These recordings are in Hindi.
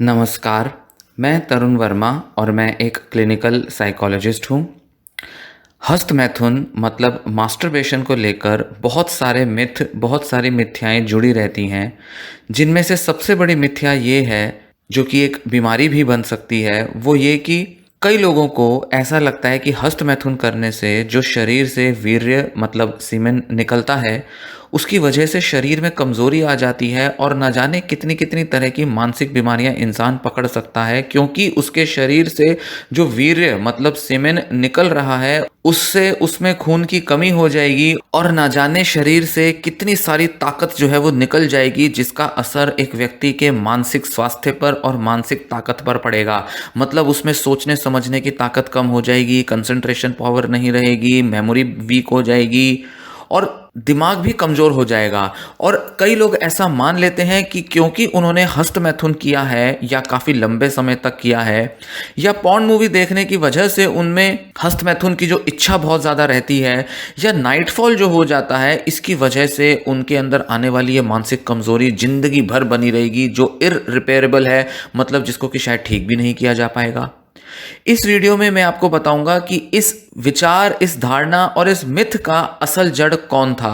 नमस्कार, मैं तरुण वर्मा और मैं एक क्लिनिकल साइकोलॉजिस्ट हूँ। हस्तमैथुन मतलब मास्टरबेशन को लेकर बहुत सारे मिथ, बहुत सारी मिथ्याएँ जुड़ी रहती हैं, जिनमें से सबसे बड़ी मिथ्या ये है, जो कि एक बीमारी भी बन सकती है, वो ये कि कई लोगों को ऐसा लगता है कि हस्तमैथुन करने से जो शरीर से वीर्य मतलब सीमेन निकलता है, उसकी वजह से शरीर में कमज़ोरी आ जाती है और ना जाने कितनी-कितनी तरह की मानसिक बीमारियां इंसान पकड़ सकता है, क्योंकि उसके शरीर से जो वीर्य मतलब सीमेन निकल रहा है, उससे उसमें खून की कमी हो जाएगी और ना जाने शरीर से कितनी सारी ताकत जो है वो निकल जाएगी, जिसका असर एक व्यक्ति के मानसिक स्वास्थ्य पर और मानसिक ताकत पर पड़ेगा। मतलब उसमें सोचने समझने की ताकत कम हो जाएगी, कंसंट्रेशन पावर नहीं रहेगी, मेमोरी वीक हो जाएगी और दिमाग भी कमज़ोर हो जाएगा। और कई लोग ऐसा मान लेते हैं कि क्योंकि उन्होंने हस्तमैथुन किया है या काफ़ी लंबे समय तक किया है या पॉर्न मूवी देखने की वजह से उनमें हस्तमैथुन की जो इच्छा बहुत ज़्यादा रहती है या नाइटफॉल जो हो जाता है, इसकी वजह से उनके अंदर आने वाली ये मानसिक कमज़ोरी ज़िंदगी भर बनी रहेगी, जो इररिपेयरेबल है, मतलब जिसको कि शायद ठीक भी नहीं किया जा पाएगा। इस वीडियो में मैं आपको बताऊंगा कि इस विचार, इस धारणा और इस मिथ का असल जड़ कौन था।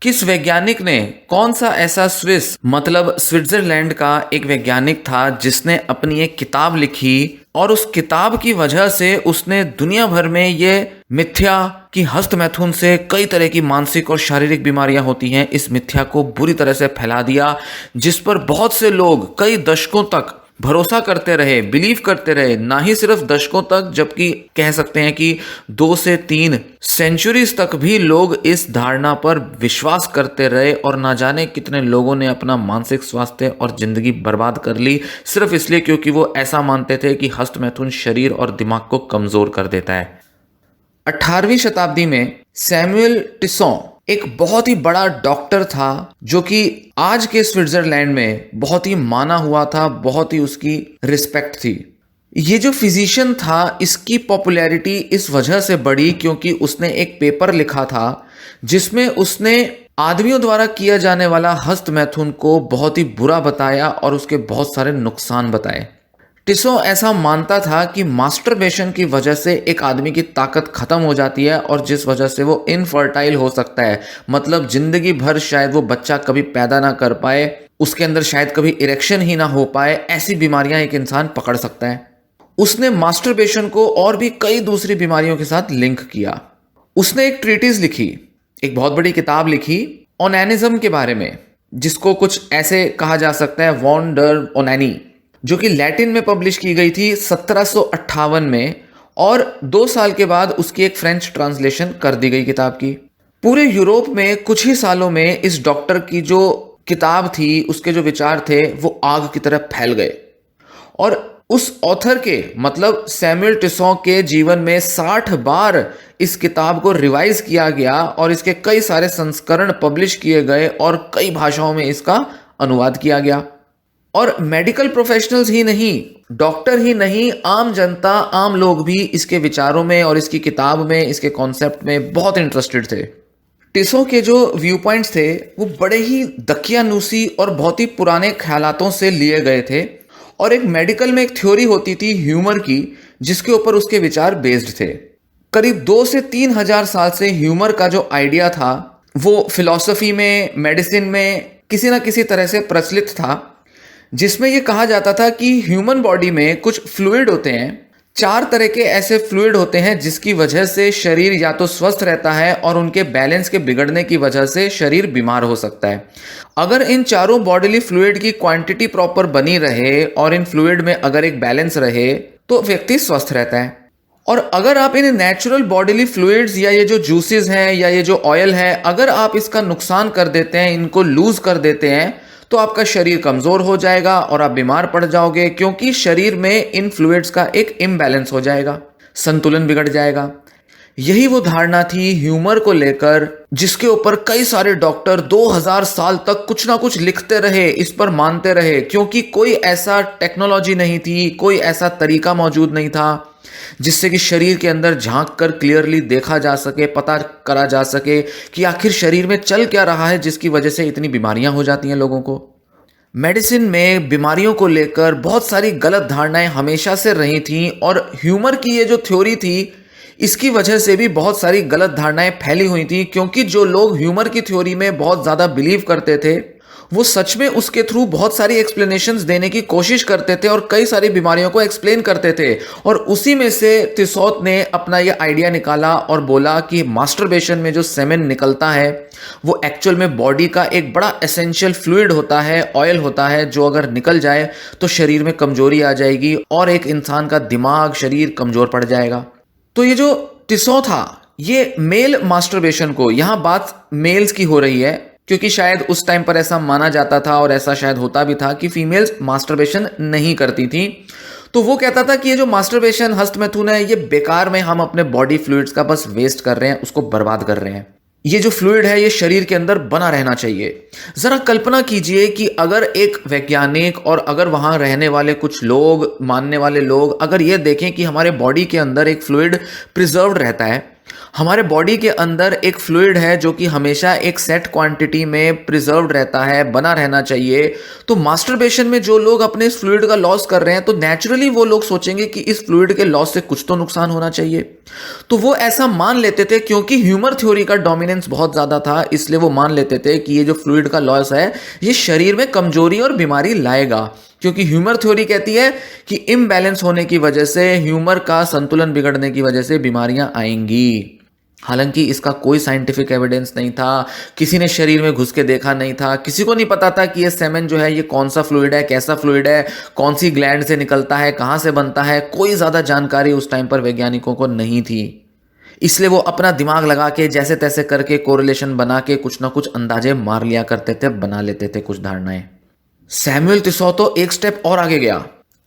किस वैज्ञानिक ने, कौन सा ऐसा स्विस मतलब स्विट्जरलैंड का एक वैज्ञानिक था जिसने अपनी एक किताब लिखी और उस किताब की वजह से उसने दुनिया भर में ये मिथ्या कि हस्तमैथुन से कई तरह की मानसिक और शारीरिक बीमारियां होती हैं, इस मिथ्या को बुरी तरह से फैला दिया, जिस पर बहुत से लोग कई दशकों तक भरोसा करते रहे, बिलीव करते रहे। ना ही सिर्फ दशकों तक, जबकि कह सकते हैं कि 2 से 3 सेंचुरीज तक भी लोग इस धारणा पर विश्वास करते रहे और ना जाने कितने लोगों ने अपना मानसिक स्वास्थ्य और जिंदगी बर्बाद कर ली, सिर्फ इसलिए क्योंकि वो ऐसा मानते थे कि हस्तमैथुन शरीर और दिमाग को कमजोर कर देता है। 18वीं शताब्दी में सैमुअल टिसॉ एक बहुत ही बड़ा डॉक्टर था, जो कि आज के स्विट्जरलैंड में बहुत ही माना हुआ था, बहुत ही उसकी रिस्पेक्ट थी। ये जो फिजिशियन था, इसकी पॉपुलैरिटी इस वजह से बढ़ी क्योंकि उसने एक पेपर लिखा था जिसमें उसने आदमियों द्वारा किया जाने वाला हस्तमैथुन को बहुत ही बुरा बताया और उसके बहुत सारे नुकसान बताए। टिसो ऐसा मानता था कि मास्टरबेशन की वजह से एक आदमी की ताकत खत्म हो जाती है और जिस वजह से वो इनफर्टाइल हो सकता है, मतलब जिंदगी भर शायद वो बच्चा कभी पैदा ना कर पाए, उसके अंदर शायद कभी इरेक्शन ही ना हो पाए, ऐसी बीमारियां एक इंसान पकड़ सकता है। उसने मास्टरबेशन को और भी कई दूसरी बीमारियों के साथ लिंक किया। उसने एक ट्रीटीज लिखी, एक बहुत बड़ी किताब लिखी ओनैनिज्म के बारे में, जिसको कुछ ऐसे कहा जा सकता है वॉन डर ओनैनी, जो कि लैटिन में पब्लिश की गई थी 1758 में, और 2 साल के बाद उसकी एक फ्रेंच ट्रांसलेशन कर दी गई किताब की। पूरे यूरोप में कुछ ही सालों में इस डॉक्टर की जो किताब थी, उसके जो विचार थे, वो आग की तरह फैल गए और उस ऑथर के मतलब सैमुअल टिसॉ के जीवन में 60 बार इस किताब को रिवाइज किया गया और इसके कई सारे संस्करण पब्लिश किए गए और कई भाषाओं में इसका अनुवाद किया गया। और मेडिकल प्रोफेशनल्स ही नहीं, डॉक्टर ही नहीं, आम जनता, आम लोग भी इसके विचारों में और इसकी किताब में, इसके कॉन्सेप्ट में बहुत इंटरेस्टेड थे। टिसो के जो व्यू पॉइंट्स थे वो बड़े ही दकियानूसी और बहुत ही पुराने ख्यालातों से लिए गए थे और एक मेडिकल में एक थ्योरी होती थी ह्यूमर की, जिसके ऊपर उसके विचार बेस्ड थे। करीब 2 से 3 हजार साल से ह्यूमर का जो आइडिया था वो फिलॉसफी में, मेडिसिन में किसी ना किसी तरह से प्रचलित था, जिसमें यह कहा जाता था कि ह्यूमन बॉडी में कुछ फ्लूइड होते हैं, 4 तरह के ऐसे फ्लूइड होते हैं जिसकी वजह से शरीर या तो स्वस्थ रहता है और उनके बैलेंस के बिगड़ने की वजह से शरीर बीमार हो सकता है। अगर इन चारों बॉडीली फ्लूइड की क्वांटिटी प्रॉपर बनी रहे और इन फ्लूइड में अगर एक बैलेंस रहे तो व्यक्ति स्वस्थ रहता है। और अगर आप इन नेचुरल बॉडीली फ्लूइड्स या ये जो जूसेस हैं या ये जो ऑयल है, अगर आप इसका नुकसान कर देते हैं, इनको लूज कर देते हैं, तो आपका शरीर कमजोर हो जाएगा और आप बीमार पड़ जाओगे, क्योंकि शरीर में इन फ्लूइड्स का एक इम्बैलेंस हो जाएगा, संतुलन बिगड़ जाएगा। यही वो धारणा थी ह्यूमर को लेकर, जिसके ऊपर कई सारे डॉक्टर 2000 साल तक कुछ ना कुछ लिखते रहे, इस पर मानते रहे, क्योंकि कोई ऐसा टेक्नोलॉजी नहीं थी, कोई ऐसा तरीका मौजूद नहीं था जिससे कि शरीर के अंदर झांक कर क्लियरली देखा जा सके, पता करा जा सके कि आखिर शरीर में चल क्या रहा है जिसकी वजह से इतनी बीमारियां हो जाती हैं लोगों को। मेडिसिन में बीमारियों को लेकर बहुत सारी गलत धारणाएं हमेशा से रही थीं और ह्यूमर की ये जो थ्योरी थी इसकी वजह से भी बहुत सारी गलत धारणाएं फैली हुई थी, क्योंकि जो लोग ह्यूमर की थ्योरी में बहुत ज़्यादा बिलीव करते थे वो सच में उसके थ्रू बहुत सारी एक्सप्लेनेशंस देने की कोशिश करते थे और कई सारी बीमारियों को एक्सप्लेन करते थे। और उसी में से तिसौत ने अपना ये आइडिया निकाला और बोला कि मास्टरबेशन में जो सेमेन निकलता है वो एक्चुअल में बॉडी का एक बड़ा एसेंशियल फ्लूइड होता है, ऑयल होता है, जो अगर निकल जाए तो शरीर में कमजोरी आ जाएगी और एक इंसान का दिमाग, शरीर कमजोर पड़ जाएगा। तो ये जो टिसौ था ये मेल मास्टरबेशन को, यहां बात मेल्स की हो रही है क्योंकि शायद उस टाइम पर ऐसा माना जाता था और ऐसा शायद होता भी था कि फीमेल्स मास्टरबेशन नहीं करती थी। तो वो कहता था कि ये जो मास्टरबेशन, हस्तमैथुन है, ये बेकार में हम अपने बॉडी फ्लूइड्स का बस वेस्ट कर रहे हैं, उसको बर्बाद कर रहे हैं। ये जो फ्लूइड है ये शरीर के अंदर बना रहना चाहिए। जरा कल्पना कीजिए कि अगर एक वैज्ञानिक और अगर वहां रहने वाले कुछ लोग, मानने वाले लोग, अगर ये देखें कि हमारे बॉडी के अंदर एक फ्लूइड प्रिजर्व्ड रहता है, हमारे बॉडी के अंदर एक फ्लूइड है जो कि हमेशा एक सेट क्वांटिटी में प्रिजर्व्ड रहता है, बना रहना चाहिए, तो मास्टरबेशन में जो लोग अपने इस फ्लूइड का लॉस कर रहे हैं तो नेचुरली वो लोग सोचेंगे कि इस फ्लूइड के लॉस से कुछ तो नुकसान होना चाहिए। तो वो ऐसा मान लेते थे, क्योंकि ह्यूमर थ्योरी का डोमिनेंस बहुत ज्यादा था, इसलिए वो मान लेते थे कि ये जो फ्लूइड का लॉस है ये शरीर में कमजोरी और बीमारी लाएगा। क्योंकि ह्यूमर थ्योरी कहती है कि इम्बैलेंस होने की वजह से, ह्यूमर का संतुलन बिगड़ने की वजह से बीमारियां आएंगी। हालांकि इसका कोई साइंटिफिक एविडेंस नहीं था, किसी ने शरीर में घुस के देखा नहीं था, किसी को नहीं पता था कि ये सेमेन जो है ये कौन सा फ्लूइड है, कैसा फ्लूइड है, कौन सी ग्लैंड से निकलता है, कहाँ से बनता है, कोई ज़्यादा जानकारी उस टाइम पर वैज्ञानिकों को नहीं थी। इसलिए वो अपना दिमाग लगा के जैसे तैसे करके कोरिलेशन बना के कुछ ना कुछ अंदाजे मार लिया करते थे, बना लेते थे कुछ धारणाएं। सैमुअल तिसौ तो एक स्टेप और आगे गया।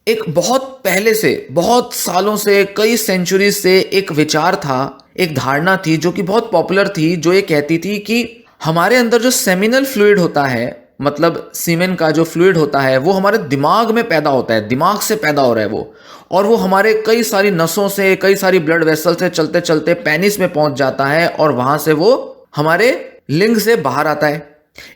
एक बहुत पहले से, बहुत सालों से, कई सेंचुरी से एक विचार था, एक धारणा थी जो कि बहुत पॉपुलर थी, जो ये कहती थी कि हमारे अंदर जो सेमिनल फ्लूइड होता है, मतलब सीमेन का जो फ्लूइड होता है, वो हमारे दिमाग में पैदा होता है, दिमाग से पैदा हो रहा है वो, और वो हमारे कई सारी नसों से, कई सारी ब्लड वेसल से चलते चलते पेनिस में पहुंच जाता है और वहां से वो हमारे लिंग से बाहर आता है।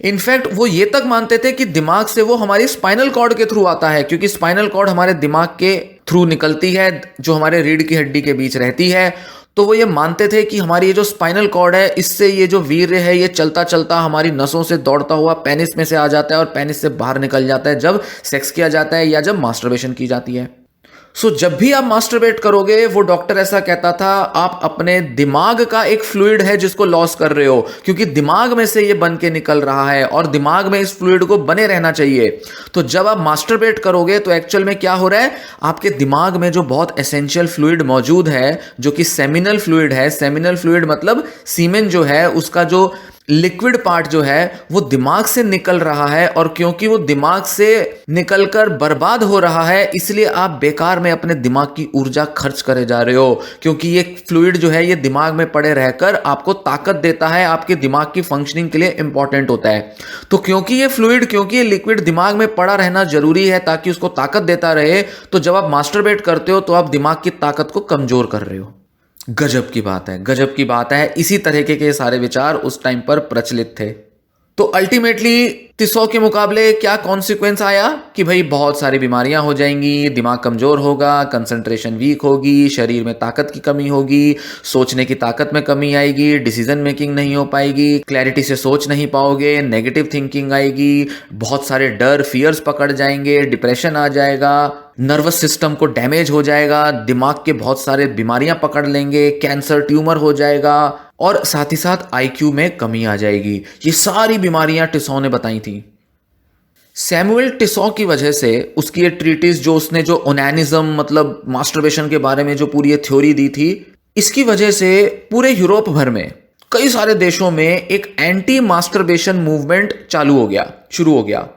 इनफैक्ट वो ये तक मानते थे कि दिमाग से वो हमारी स्पाइनल कॉर्ड के थ्रू आता है, क्योंकि स्पाइनल कॉर्ड हमारे दिमाग के थ्रू निकलती है, जो हमारे रीढ़ की हड्डी के बीच रहती है। तो वो ये मानते थे कि हमारी ये जो स्पाइनल कॉर्ड है, इससे ये जो वीर्य है ये चलता चलता हमारी नसों से दौड़ता हुआ पेनिस में से आ जाता है और पेनिस से बाहर निकल जाता है जब सेक्स किया जाता है या जब मास्टरबेशन की जाती है। सो जब भी आप मास्टरबेट करोगे, वो डॉक्टर ऐसा कहता था, आप अपने दिमाग का एक फ्लूइड है जिसको लॉस कर रहे हो, क्योंकि दिमाग में से ये बन के निकल रहा है और दिमाग में इस फ्लूइड को बने रहना चाहिए। तो जब आप मास्टरबेट करोगे तो एक्चुअल में क्या हो रहा है, आपके दिमाग में जो बहुत एसेंशियल फ्लूइड मौजूद है, जो कि सेमिनल फ्लूइड है, सेमिनल फ्लूइड मतलब सीमेन जो है उसका जो लिक्विड पार्ट जो है वो दिमाग से निकल रहा है, और क्योंकि वो दिमाग से निकलकर बर्बाद हो रहा है इसलिए आप बेकार में अपने दिमाग की ऊर्जा खर्च करे जा रहे हो, क्योंकि ये फ्लूइड जो है ये दिमाग में पड़े रहकर आपको ताकत देता है, आपके दिमाग की फंक्शनिंग के लिए इंपॉर्टेंट होता है। तो क्योंकि ये फ्लूइड, क्योंकि ये लिक्विड दिमाग में पड़ा रहना जरूरी है ताकि उसको ताकत देता रहे, तो जब आप मास्टरबेट करते हो तो आप दिमाग की ताकत को कमजोर कर रहे हो। गजब की बात है, गजब की बात है। इसी तरीके के सारे विचार उस टाइम पर प्रचलित थे। तो अल्टीमेटली तिसौ के मुकाबले क्या कॉन्सिक्वेंस आया कि भाई बहुत सारी बीमारियां हो जाएंगी, दिमाग कमजोर होगा, कंसंट्रेशन वीक होगी, शरीर में ताकत की कमी होगी, सोचने की ताकत में कमी आएगी, डिसीजन मेकिंग नहीं हो पाएगी, क्लैरिटी से सोच नहीं पाओगे, नेगेटिव थिंकिंग आएगी, बहुत सारे डर, फियर्स पकड़ जाएंगे, डिप्रेशन आ जाएगा, नर्वस सिस्टम को डैमेज हो जाएगा, दिमाग के बहुत सारे बीमारियां पकड़ लेंगे, कैंसर, ट्यूमर हो जाएगा, और साथ ही साथ आईक्यू में कमी आ जाएगी। ये सारी बीमारियां टिसौ ने बताई थी। सैमुअल टिसौ की वजह से उसकी ये ट्रीटिस, जो उसने जो ओनैनिज्म मतलब मास्टरबेशन के बारे में जो पूरी ये थ्योरी दी थी, इसकी वजह से पूरे यूरोप भर में कई सारे देशों में एक एंटी मास्टरबेशन मूवमेंट शुरू हो गया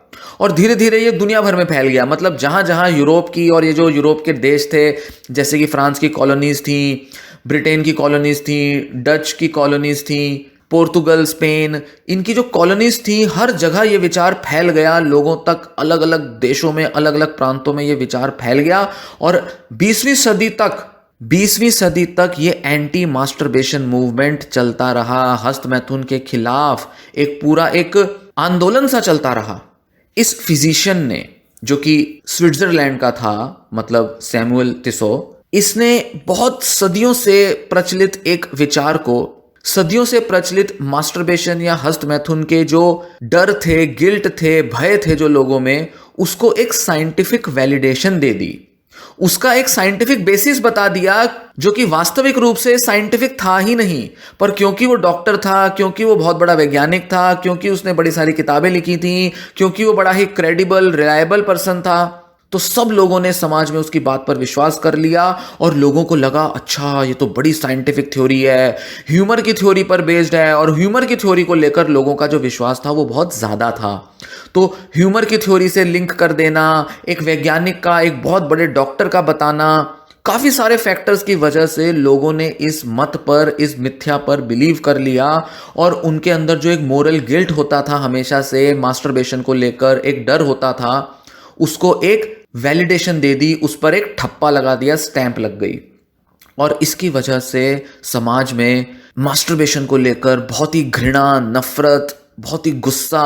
और धीरे धीरे ये दुनिया भर में फैल गया। मतलब जहां जहां यूरोप की, और ये जो यूरोप के देश थे जैसे कि फ्रांस की कॉलोनीज थी, ब्रिटेन की कॉलोनीज थी, डच की कॉलोनीज थी, पोर्तुगल, स्पेन, इनकी जो कॉलोनीज थी, हर जगह ये विचार फैल गया लोगों तक, अलग अलग देशों में, अलग अलग प्रांतों में ये विचार फैल गया। और 20वीं सदी तक ये एंटी मास्टरबेशन मूवमेंट चलता रहा। हस्तमैथुन के खिलाफ एक पूरा एक आंदोलन सा चलता रहा। इस फिजिशियन ने, जो कि स्विट्जरलैंड का था, मतलब सैमुअल तिसो, इसने बहुत सदियों से प्रचलित एक विचार को, सदियों से प्रचलित मास्टरबेशन या हस्त मैथुन के जो डर थे, गिल्ट थे, भय थे जो लोगों में, उसको एक साइंटिफिक वैलिडेशन दे दी, उसका एक साइंटिफिक बेसिस बता दिया, जो कि वास्तविक रूप से साइंटिफिक था ही नहीं, पर क्योंकि वो डॉक्टर था, क्योंकि वो बहुत बड़ा वैज्ञानिक था, क्योंकि उसने बड़ी सारी किताबें लिखी थी, क्योंकि वो बड़ा ही क्रेडिबल, रिलायबल पर्सन था, तो सब लोगों ने समाज में उसकी बात पर विश्वास कर लिया और लोगों को लगा अच्छा ये तो बड़ी साइंटिफिक थ्योरी है, ह्यूमर की थ्योरी पर बेस्ड है, और ह्यूमर की थ्योरी को लेकर लोगों का जो विश्वास था वो बहुत ज़्यादा था। तो ह्यूमर की थ्योरी से लिंक कर देना, एक वैज्ञानिक का, एक बहुत बड़े डॉक्टर का बताना, काफ़ी सारे फैक्टर्स की वजह से लोगों ने इस मत पर, इस मिथ्या पर बिलीव कर लिया, और उनके अंदर जो एक मोरल गिल्ट होता था हमेशा से मास्टरबेशन को लेकर, एक डर होता था, उसको एक वैलिडेशन दे दी, उस पर एक ठप्पा लगा दिया, स्टैंप लग गई। और इसकी वजह से समाज में मास्टरबेशन को लेकर बहुत ही घृणा, नफरत, बहुत ही गुस्सा,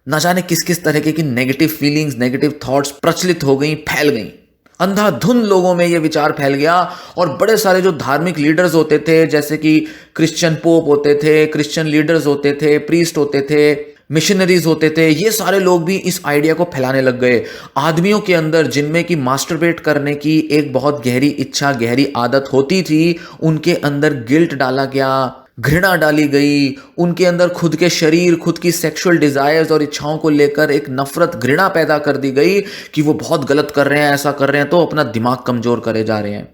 ना जाने किस किस तरीके की नेगेटिव फीलिंग्स, नेगेटिव थॉट्स प्रचलित हो गई, फैल गई। अंधाधुंध लोगों में यह विचार फैल गया, और बड़े सारे जो धार्मिक लीडर्स होते थे, जैसे कि क्रिश्चियन पोप होते थे, क्रिश्चियन लीडर्स होते थे, प्रीस्ट होते थे, मिशनरीज होते थे, ये सारे लोग भी इस आइडिया को फैलाने लग गए। आदमियों के अंदर जिनमें कि मास्टरबेट करने की एक बहुत गहरी इच्छा, गहरी आदत होती थी, उनके अंदर गिल्ट डाला गया, घृणा डाली गई, उनके अंदर खुद के शरीर, खुद की सेक्सुअल डिजायर्स और इच्छाओं को लेकर एक नफरत, घृणा पैदा कर दी गई कि वो बहुत गलत कर रहे हैं, ऐसा कर रहे हैं तो अपना दिमाग कमजोर करे जा रहे हैं।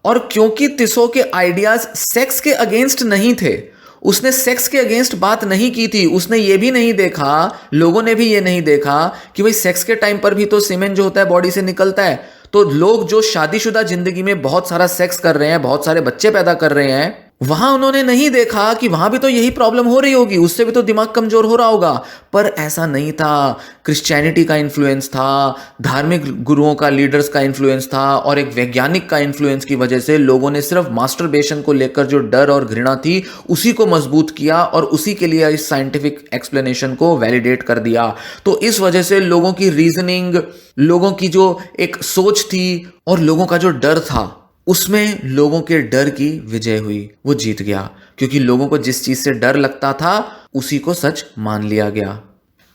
और क्योंकि तिसो के आइडियाज सेक्स के अगेंस्ट नहीं थे, उसने सेक्स के अगेंस्ट बात नहीं की थी, उसने ये भी नहीं देखा, लोगों ने भी ये नहीं देखा कि भाई सेक्स के टाइम पर भी तो सीमेन जो होता है बॉडी से निकलता है, तो लोग जो शादीशुदा जिंदगी में बहुत सारा सेक्स कर रहे हैं, बहुत सारे बच्चे पैदा कर रहे हैं, वहां उन्होंने नहीं देखा कि वहां भी तो यही प्रॉब्लम हो रही होगी, उससे भी तो दिमाग कमजोर हो रहा होगा। पर ऐसा नहीं था। क्रिश्चियनिटी का इन्फ्लुएंस था, धार्मिक गुरुओं का, लीडर्स का इन्फ्लुएंस था, और एक वैज्ञानिक का इन्फ्लुएंस की वजह से लोगों ने सिर्फ मास्टरबेशन को लेकर जो डर और घृणा थी उसी को मजबूत किया, और उसी के लिए इस साइंटिफिक एक्सप्लेनेशन को वैलिडेट कर दिया। तो इस वजह से लोगों की रीजनिंग, लोगों की जो एक सोच थी और लोगों का जो डर था, उसमें लोगों के डर की विजय हुई, वो जीत गया, क्योंकि लोगों को जिस चीज से डर लगता था उसी को सच मान लिया गया।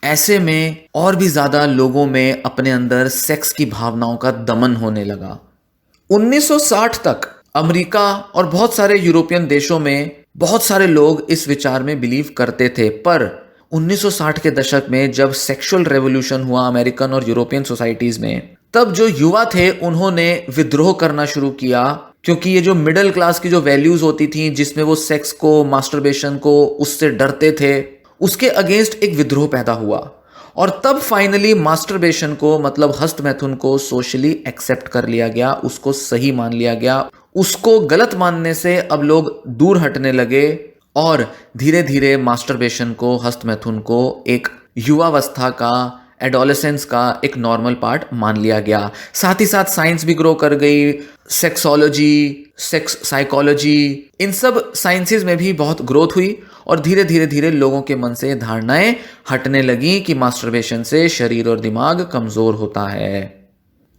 ऐसे में और भी ज्यादा लोगों में अपने अंदर सेक्स की भावनाओं का दमन होने लगा। 1960 तक अमेरिका और बहुत सारे यूरोपियन देशों में बहुत सारे लोग इस विचार में बिलीव करते थे, पर 1960 के दशक में जब सेक्सुअल रेवोल्यूशन हुआ अमेरिकन और यूरोपियन सोसाइटीज में, तब जो युवा थे उन्होंने विद्रोह करना शुरू किया, क्योंकि ये जो मिडिल क्लास की जो वैल्यूज होती थी, जिसमें वो सेक्स को, मास्टरबेशन को, उससे डरते थे, उसके अगेंस्ट एक विद्रोह पैदा हुआ। और तब फाइनली मास्टरबेशन को, मतलब हस्त मैथुन को सोशली एक्सेप्ट कर लिया गया, उसको सही मान लिया गया। उसको गलत मानने से अब लोग दूर हटने लगे, और धीरे धीरे मास्टरबेशन को, हस्त मैथुन को एक युवावस्था का, एडोलेसेंस का एक नॉर्मल पार्ट मान लिया गया। साथ ही साथ साइंस भी ग्रो कर गई, सेक्सोलॉजी, सेक्स साइकोलॉजी, इन सब साइंसेज में भी बहुत ग्रोथ हुई, और धीरे धीरे धीरे लोगों के मन से धारणाएं हटने लगी कि मास्टरबेशन से शरीर और दिमाग कमजोर होता है।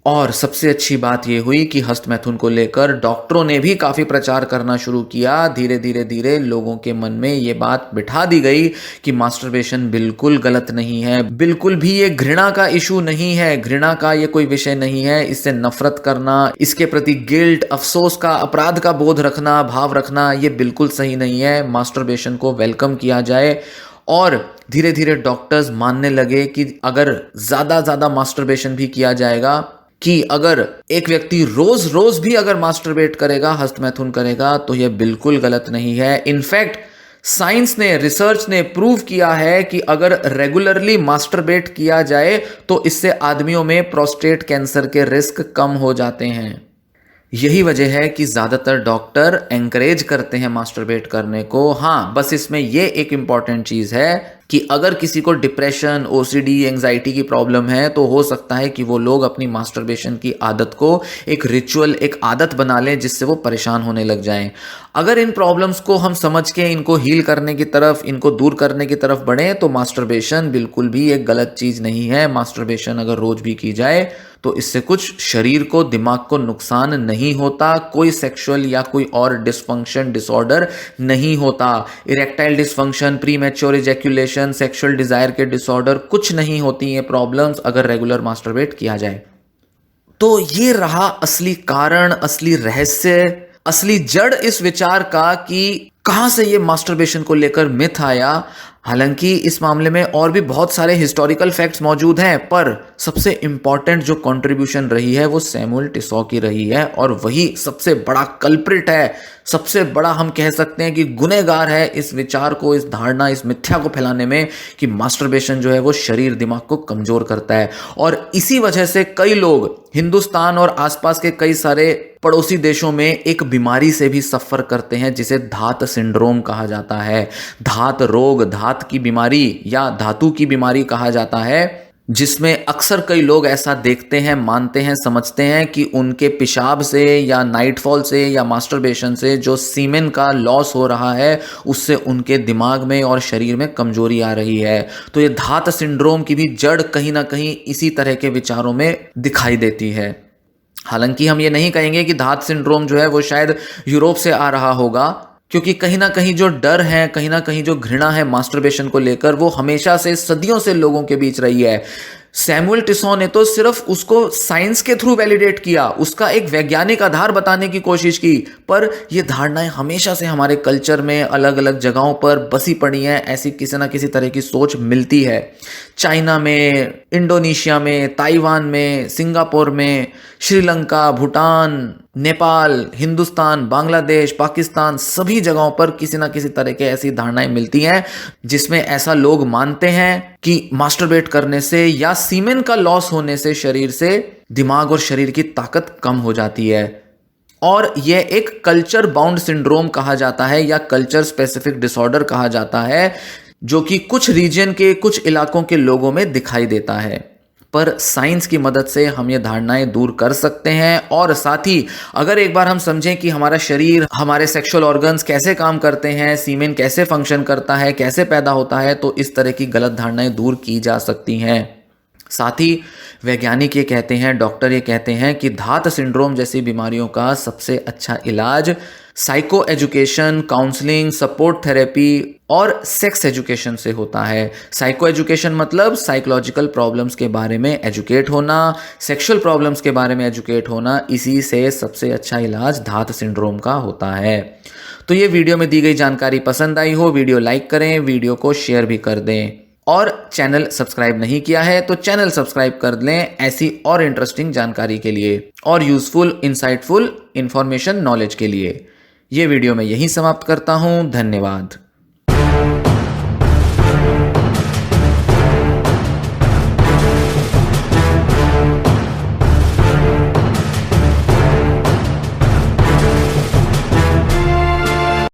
और सबसे अच्छी बात यह हुई कि हस्त मैथुन को लेकर डॉक्टरों ने भी काफी प्रचार करना शुरू किया। धीरे धीरे धीरे लोगों के मन में ये बात बिठा दी गई कि मास्टरबेशन बिल्कुल गलत नहीं है, बिल्कुल भी ये घृणा का इशू नहीं है, घृणा का ये कोई विषय नहीं है। इससे नफरत करना, इसके प्रति गिल्ट, अफसोस का, अपराध का बोध रखना, भाव रखना, ये बिल्कुल सही नहीं है। मास्टरबेशन को वेलकम किया जाए। और धीरे धीरे डॉक्टर्स मानने लगे कि अगर ज्यादा मास्टरबेशन भी किया जाएगा, कि अगर एक व्यक्ति रोज रोज भी अगर मास्टरबेट करेगा, हस्त मैथुन करेगा, तो यह बिल्कुल गलत नहीं है। इनफैक्ट साइंस ने, रिसर्च ने प्रूव किया है कि अगर रेगुलरली मास्टरबेट किया जाए तो इससे आदमियों में प्रोस्टेट कैंसर के रिस्क कम हो जाते हैं। यही वजह है कि ज्यादातर डॉक्टर एंकरेज करते हैं मास्टरबेट करने को। हाँ, बस इसमें यह एक इंपॉर्टेंट चीज है कि अगर किसी को डिप्रेशन, ओसीडी, एंजाइटी की प्रॉब्लम है तो हो सकता है कि वो लोग अपनी मास्टरबेशन की आदत को एक रिचुअल, एक आदत बना लें जिससे वो परेशान होने लग जाएं। अगर इन प्रॉब्लम्स को हम समझ के इनको हील करने की तरफ, इनको दूर करने की तरफ बढ़ें तो मास्टरबेशन बिल्कुल भी एक गलत चीज़ नहीं है। मास्टरबेशन अगर रोज भी की जाए तो इससे कुछ शरीर को, दिमाग को नुकसान नहीं होता, कोई सेक्सुअल या कोई और डिसफंक्शन, डिसऑर्डर नहीं होता। Erectile dysfunction, premature ejaculation, sexual desire के डिसऑर्डर कुछ नहीं होती ये प्रॉब्लम्स अगर रेगुलर मास्टरबेट किया जाए। तो ये रहा असली कारण, असली रहस्य, असली जड़ इस विचार का कि कहां से ये मास्टरबेशन को लेकर मिथ आया। हालांकि इस मामले में और भी बहुत सारे हिस्टोरिकल फैक्ट्स मौजूद हैं, पर सबसे इंपॉर्टेंट जो कंट्रीब्यूशन रही है वो सैमुअल टिसॉ की रही है और वही सबसे बड़ा कल्प्रिट है, सबसे बड़ा हम कह सकते हैं कि गुनहगार है इस विचार को, इस धारणा, इस मिथ्या को फैलाने में कि मास्टरबेशन जो है वो शरीर, दिमाग को कमजोर करता है। और इसी वजह से कई लोग हिंदुस्तान और आसपास के कई सारे पड़ोसी देशों में एक बीमारी से भी सफर करते हैं जिसे धात सिंड्रोम कहा जाता है। धात रोग, धात की बीमारी या धातु की बीमारी कहा जाता है, जिसमें अक्सर कई लोग ऐसा देखते हैं, मानते हैं, समझते हैं कि उनके पेशाब से या नाइटफॉल से या मास्टरबेशन से जो सीमेन का लॉस हो रहा है उससे उनके दिमाग में और शरीर में कमजोरी आ रही है। तो ये धात सिंड्रोम की भी जड़ कहीं ना कहीं इसी तरह के विचारों में दिखाई देती है। हालांकि हम ये नहीं कहेंगे कि धात सिंड्रोम जो है वो शायद यूरोप से आ रहा होगा, क्योंकि कहीं ना कहीं जो डर है, कहीं ना कहीं जो घृणा है मास्टरबेशन को लेकर वो हमेशा से, सदियों से लोगों के बीच रही है। सैमुअल टिसॉ ने तो सिर्फ उसको साइंस के थ्रू वैलिडेट किया, उसका एक वैज्ञानिक आधार बताने की कोशिश की, पर ये धारणाएं हमेशा से हमारे कल्चर में अलग अलग जगहों पर बसी पड़ी हैं। ऐसी किसी ना किसी तरह की सोच मिलती है चाइना में, इंडोनेशिया में, ताइवान में, सिंगापुर में, श्रीलंका, भूटान, नेपाल, हिंदुस्तान, बांग्लादेश, पाकिस्तान, सभी जगहों पर किसी ना किसी तरह के ऐसी धारणाएं मिलती हैं जिसमें ऐसा लोग मानते हैं कि मास्टरबेट करने से या सीमेन का लॉस होने से शरीर से दिमाग और शरीर की ताकत कम हो जाती है। और यह एक कल्चर बाउंड सिंड्रोम कहा जाता है या कल्चर स्पेसिफिक डिसऑर्डर कहा जाता है, जो कि कुछ रीजन के, कुछ इलाकों के लोगों में दिखाई देता है। पर साइंस की मदद से हम ये धारणाएं दूर कर सकते हैं और साथ ही अगर एक बार हम समझें कि हमारा शरीर, हमारे सेक्सुअल ऑर्गन्स कैसे काम करते हैं, सीमेन कैसे फंक्शन करता है, कैसे पैदा होता है, तो इस तरह की गलत धारणाएं दूर की जा सकती हैं। साथ ही वैज्ञानिक ये कहते हैं, डॉक्टर ये कहते हैं कि धात सिंड्रोम जैसी बीमारियों का सबसे अच्छा इलाज psycho education, counselling, support therapy और सेक्स एजुकेशन से होता है। साइको एजुकेशन मतलब साइकोलॉजिकल प्रॉब्लम्स के बारे में एजुकेट होना, सेक्सुअल प्रॉब्लम्स के बारे में एजुकेट होना, इसी से सबसे अच्छा इलाज धात सिंड्रोम का होता है। तो ये वीडियो में दी गई जानकारी पसंद आई हो, वीडियो लाइक करें, वीडियो को शेयर भी कर दें और चैनल सब्सक्राइब नहीं किया है तो चैनल सब्सक्राइब कर लें ऐसी और इंटरेस्टिंग जानकारी के लिए और यूजफुल, इंसाइटफुल इंफॉर्मेशन, नॉलेज के लिए। ये वीडियो मैं यहीं समाप्त करता हूं। धन्यवाद।